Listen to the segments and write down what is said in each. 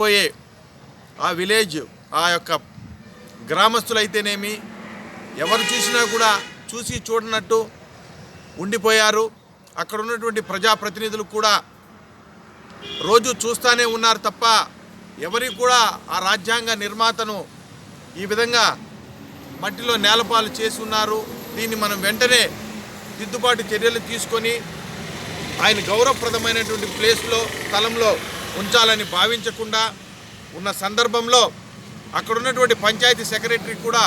పోయే ఆ విలేజ్ ఆ యొక్క గ్రామస్తులైతేనేమి ఎవరు చూసినా కూడా చూసి చూడనట్టు ఉండిపోయారు. అక్కడ ఉన్నటువంటి ప్రజాప్రతినిధులు కూడా రోజు చూస్తూనే ఉన్నారు తప్ప ఎవరికి కూడా ఆ రాజ్యాంగ నిర్మాతను ఈ విధంగా మట్టిలో నేలపాలు చేసి ఉన్నారు. దీన్ని మనం వెంటనే దిద్దుబాటు చర్యలు తీసుకొని ఆయన గౌరవప్రదమైనటువంటి ప్లేస్లో స్థలంలో ఉంచాలని భావించకుండా ఉన్న సందర్భంలో అక్కడ ఉన్నటువంటి పంచాయతీ సెక్రటరీ కూడా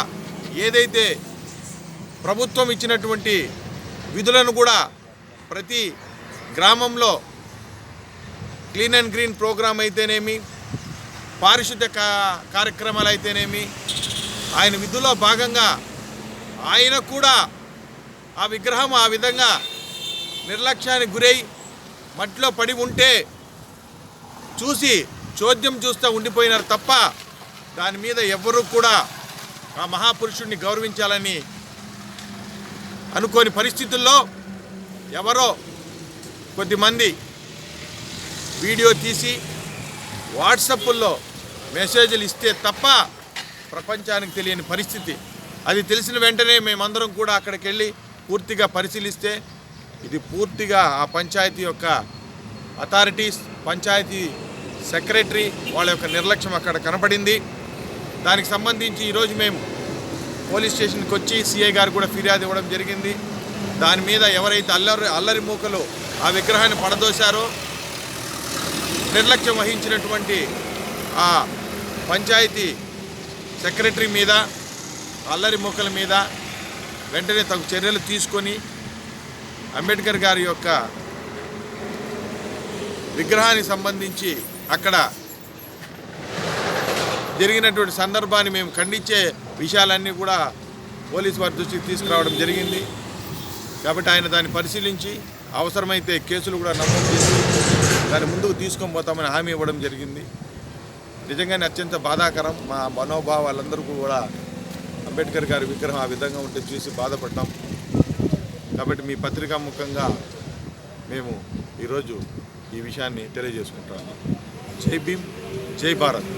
ఏదైతే ప్రభుత్వం ఇచ్చినటువంటి విధులను కూడా ప్రతి గ్రామంలో క్లీన్ అండ్ గ్రీన్ ప్రోగ్రాం అయితేనేమి, పారిశుద్ధ్య కార్యక్రమాలు అయితేనేమి, ఆయన విధుల్లో భాగంగా ఆయన కూడా ఆ విగ్రహం ఆ విధంగా నిర్లక్ష్యానికి గురై మట్టిలో పడి ఉంటే చూసి చోద్యం చూస్తూ ఉండిపోయినారు తప్ప దాని మీద ఎవ్వరూ కూడా ఆ మహాపురుషుడిని గౌరవించాలని అనుకోని పరిస్థితుల్లో ఎవరో కొద్దిమంది వీడియో తీసి వాట్సాప్లో మెసేజ్లు ఇస్తే తప్ప ప్రపంచానికి తెలియని పరిస్థితి. అది తెలిసిన వెంటనే మేమందరం కూడా అక్కడికి వెళ్ళి పూర్తిగా పరిశీలిస్తే ఇది పూర్తిగా ఆ పంచాయతీ యొక్క అథారిటీస్, పంచాయతీ సెక్రటరీ వాళ్ళ యొక్క నిర్లక్ష్యం అక్కడ కనపడింది. దానికి సంబంధించి ఈరోజు మేము పోలీస్ స్టేషన్కి వచ్చి సిఐ గారు కూడా ఫిర్యాదు ఇవ్వడం జరిగింది. దాని మీద ఎవరైతే అల్లరి మూకలు ఆ విగ్రహాన్ని పడదోశారో, నిర్లక్ష్యం వహించినటువంటి ఆ పంచాయతీ సెక్రటరీ మీద, అల్లరి మూకల మీద వెంటనే తగు చర్యలు తీసుకొని అంబేద్కర్ గారి యొక్క విగ్రహానికి సంబంధించి అక్కడ జరిగినటువంటి సందర్భాన్ని మేము ఖండించే విషయాలన్నీ కూడా పోలీసు వారి దృష్టికి తీసుకురావడం జరిగింది. కాబట్టి ఆయన దాన్ని పరిశీలించి అవసరమైతే కేసులు కూడా నమోదు చేసి దాన్ని ముందుకు తీసుకొని పోతామని హామీ ఇవ్వడం జరిగింది. నిజంగానే అత్యంత బాధాకరం. మా మనోభావాలందరూ కూడా అంబేద్కర్ గారి విగ్రహం ఆ విధంగా ఉంటే చూసి బాధపడ్డాం. కాబట్టి మీ పత్రికా ముఖంగా మేము ఈరోజు ఈ విషయాన్ని తెలియజేసుకుంటాము. జై భీమ్, జై భారత్.